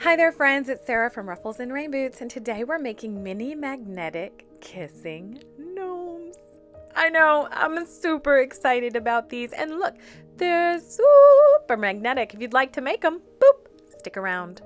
Hi there friends, it's Sarah from Ruffles and Rainboots, and today we're making mini magnetic kissing gnomes. I know, I'm super excited about these, and look, they're super magnetic. If you'd like to make them, boop, stick around.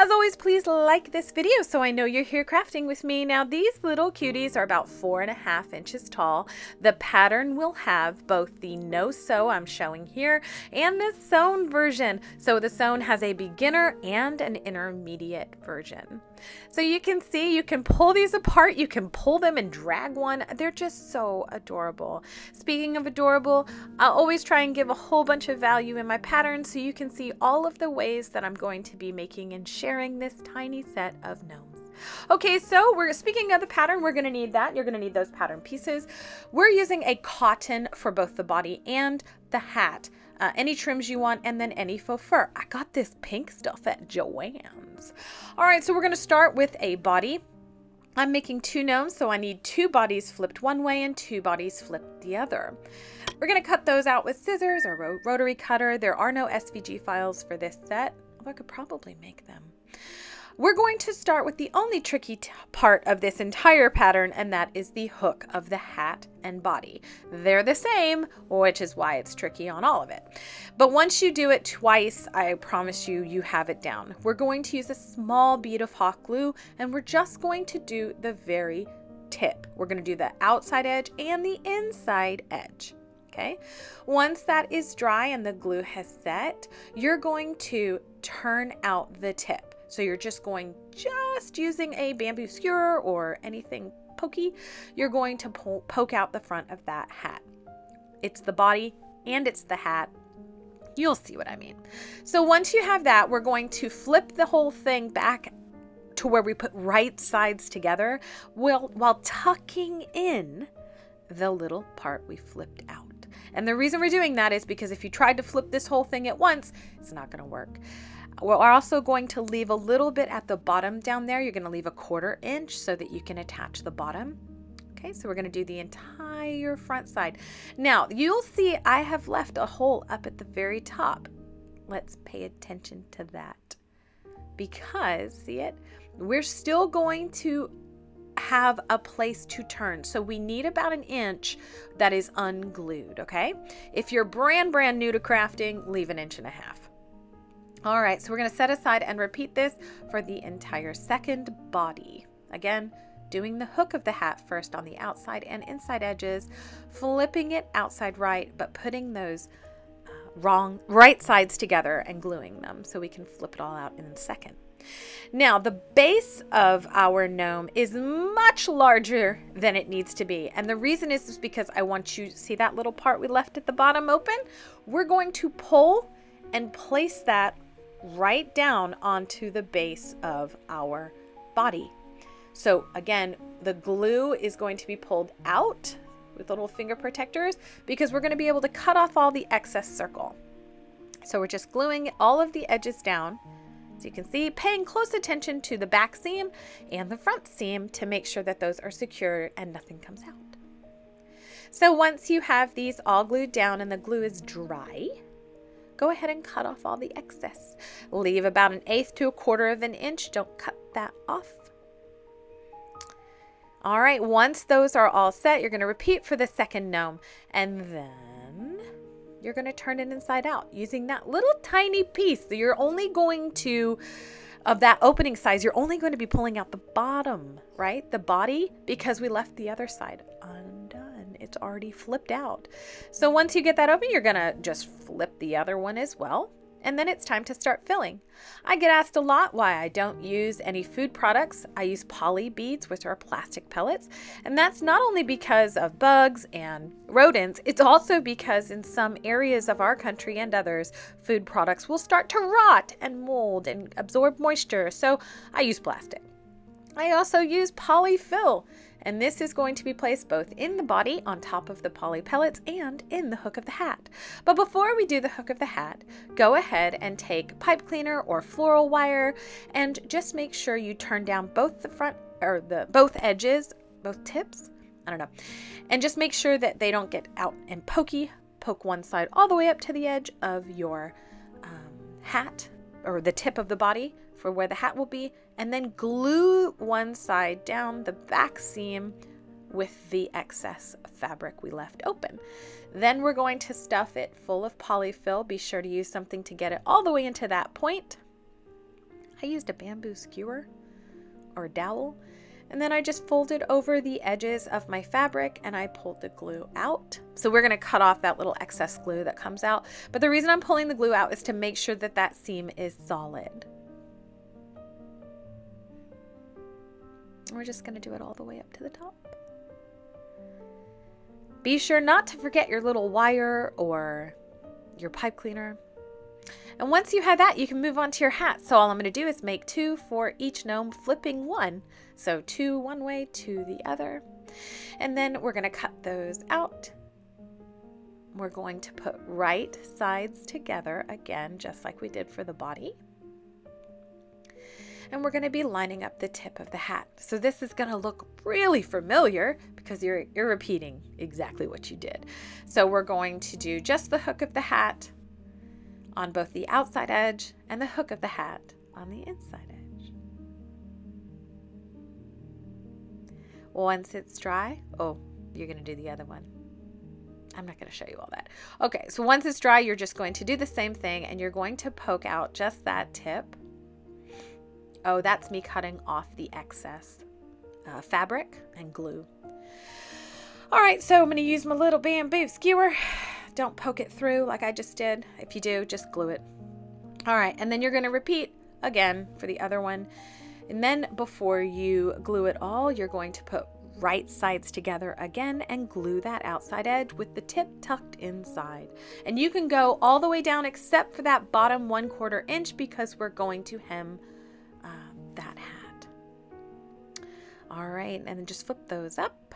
As always, please like this video so I know you're here crafting with me. Now, these little cuties are about 4.5 inches tall. The pattern will have both the no-sew I'm showing here and the sewn version. So the sewn has a beginner and an intermediate version. So you can see, you can pull these apart, you can pull them and drag one. They're just so adorable. Speaking of adorable, I'll always try and give a whole bunch of value in my patterns so you can see all of the ways that I'm going to be making and sharing this tiny set of gnomes. Okay, so speaking of the pattern, we're going to need that. You're going to need those pattern pieces. We're using a cotton for both the body and the hat. Any trims you want, and then any faux fur. I got this pink stuff at Joann's. All right, so we're going to start with a body. I'm making 2 gnomes, so I need 2 bodies flipped one way and 2 bodies flipped the other. We're going to cut those out with scissors or rotary cutter. There are no SVG files for this set, although I could probably make them. We're going to start with the only tricky part of this entire pattern, and that is the hook of the hat and body. They're the same, which is why it's tricky on all of it. But once you do it twice, I promise you, you have it down. We're going to use a small bead of hot glue, and we're just going to do the very tip. We're going to do the outside edge and the inside edge. Okay. Once that is dry and the glue has set, you're going to turn out the tip. So you're just using a bamboo skewer or anything pokey, you're going to poke out the front of that hat. It's the body and it's the hat. You'll see what I mean. So once you have that, we're going to flip the whole thing back to where we put right sides together while tucking in the little part we flipped out. And the reason we're doing that is because if you tried to flip this whole thing at once, it's not going to work. We're also going to leave a little bit at the bottom down there. You're going to leave a 1/4 inch so that you can attach the bottom. Okay, so we're going to do the entire front side. Now, you'll see I have left a hole up at the very top. Let's pay attention to that because, see it? We're still going to have a place to turn. So we need about 1 inch that is unglued, okay? If you're brand new to crafting, leave 1.5 inches. All right, so we're going to set aside and repeat this for the entire second body. Again, doing the hook of the hat first on the outside and inside edges, flipping it outside right, but putting those right sides together and gluing them so we can flip it all out in a second. Now, the base of our gnome is much larger than it needs to be. And the reason is because I want you to see that little part we left at the bottom open? We're going to pull and place that right down onto the base of our body. So again, the glue is going to be pulled out with little finger protectors because we're going to be able to cut off all the excess circle. So we're just gluing all of the edges down. So you can see, paying close attention to the back seam and the front seam to make sure that those are secure and nothing comes out. So once you have these all glued down and the glue is dry, go ahead and cut off all the excess. Leave about 1/8 to 1/4 inch. Don't cut that off. All right, once those are all set, you're going to repeat for the second gnome. And then you're going to turn it inside out using that little tiny piece. So you're only going to, of that opening size, you're only going to be pulling out the bottom, right? The body, because we left the other side undone. It's already flipped out. So once you get that open, you're going to just flip the other one as well. And then it's time to start filling. I get asked a lot why I don't use any food products. I use poly beads, which are plastic pellets. And that's not only because of bugs and rodents, it's also because in some areas of our country and others, food products will start to rot and mold and absorb moisture. So I use plastic. I also use polyfill, and this is going to be placed both in the body on top of the poly pellets and in the hook of the hat. But before we do the hook of the hat, go ahead and take pipe cleaner or floral wire and just make sure you turn down both the front or both edges, both tips, I don't know, and just make sure that they don't get out and pokey. Poke one side all the way up to the edge of your hat or the tip of the body for where the hat will be, and then glue one side down the back seam with the excess fabric we left open. Then we're going to stuff it full of polyfill. Be sure to use something to get it all the way into that point. I used a bamboo skewer or a dowel, and then I just folded over the edges of my fabric and I pulled the glue out. So we're going to cut off that little excess glue that comes out. But the reason I'm pulling the glue out is to make sure that that seam is solid. We're just going to do it all the way up to the top. Be sure not to forget your little wire or your pipe cleaner. And once you have that, you can move on to your hat. So all I'm going to do is make 2 for each gnome, flipping 1. So 2 one way, 2 the other. And then we're going to cut those out. We're going to put right sides together again, just like we did for the body. And we're going to be lining up the tip of the hat. So this is going to look really familiar because you're repeating exactly what you did. So we're going to do just the hook of the hat on both the outside edge and the hook of the hat on the inside edge. Once it's dry, oh, you're going to do the other one. I'm not going to show you all that. Okay, so once it's dry, you're just going to do the same thing and you're going to poke out just that tip. Oh, that's me cutting off the excess fabric and glue. All right, so I'm going to use my little bamboo skewer. Don't poke it through like I just did. If you do, just glue it. All right, and then you're going to repeat again for the other one. And then before you glue it all, you're going to put right sides together again and glue that outside edge with the tip tucked inside. And you can go all the way down except for that bottom 1/4 inch because we're going to hem that hat. All right, and then just flip those up.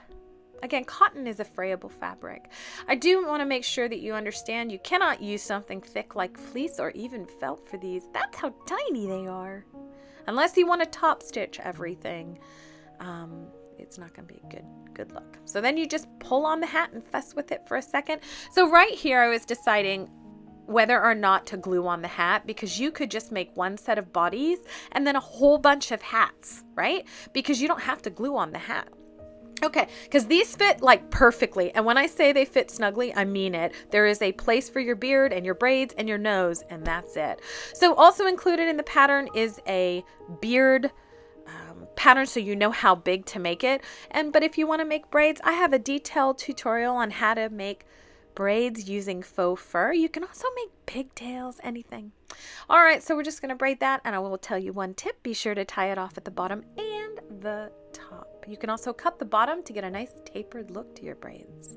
Again, cotton is a frayable fabric. I do want to make sure that you understand you cannot use something thick like fleece or even felt for these. That's how tiny they are. Unless you want to top stitch everything, it's not going to be a good look. So then you just pull on the hat and fuss with it for a second. So right here I was deciding whether or not to glue on the hat because you could just make one set of bodies and then a whole bunch of hats, right? Because you don't have to glue on the hat. Okay, because these fit like perfectly. And when I say they fit snugly, I mean it. There is a place for your beard and your braids and your nose, and that's it. So also included in the pattern is a beard pattern so you know how big to make it. But if you want to make braids, I have a detailed tutorial on how to make braids using faux fur. You can also make pigtails, anything. All right, so we're just going to braid that, and I will tell you one tip. Be sure to tie it off at the bottom and the top. You can also cut the bottom to get a nice tapered look to your braids.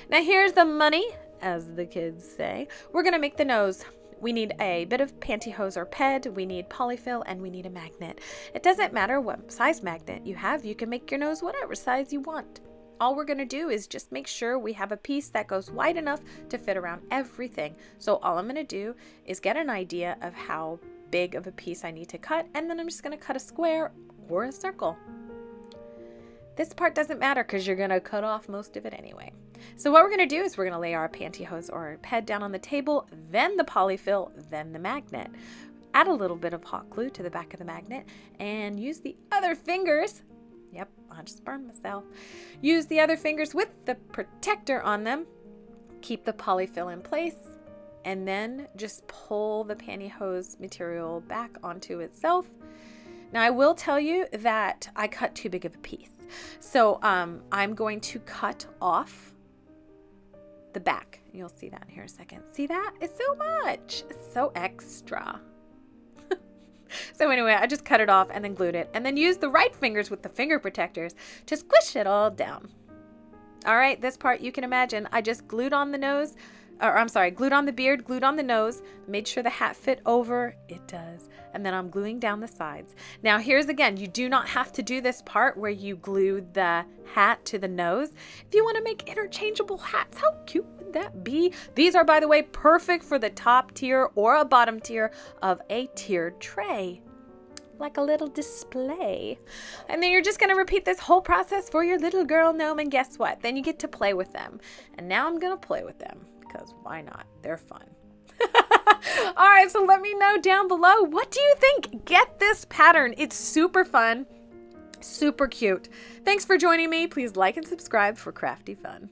Now here's the money, as the kids say. We're going to make the nose. We need a bit of pantyhose or ped, we need polyfill, and we need a magnet. It doesn't matter what size magnet you have. You can make your nose whatever size you want. All we're going to do is just make sure we have a piece that goes wide enough to fit around everything. So all I'm going to do is get an idea of how big of a piece I need to cut, and then I'm just going to cut a square or a circle. This part doesn't matter because you're going to cut off most of it anyway. So what we're going to do is we're going to lay our pantyhose or ped down on the table, then the polyfill, then the magnet. Add a little bit of hot glue to the back of the magnet and use the other fingers. Yep, I just burned myself. Use the other fingers with the protector on them. Keep the polyfill in place and then just pull the pantyhose material back onto itself. Now I will tell you that I cut too big of a piece. So I'm going to cut off the back. You'll see that in here in a second. See that? It's so much. It's so extra. So anyway, I just cut it off and then glued it and then used the right fingers with the finger protectors to squish it all down. All right, this part you can imagine. I just glued on the nose, glued on the beard, glued on the nose, made sure the hat fit over. It does. And then I'm gluing down the sides. Now here's again, you do not have to do this part where you glue the hat to the nose. If you want to make interchangeable hats, how cute would that be? These are, by the way, perfect for the top tier or a bottom tier of a tiered tray. Like a little display. And then you're just going to repeat this whole process for your little girl gnome, and guess what? Then you get to play with them. And now I'm going to play with them because why not? They're fun. All right, so let me know down below. What do you think? Get this pattern. It's super fun, super cute. Thanks for joining me. Please like and subscribe for crafty fun.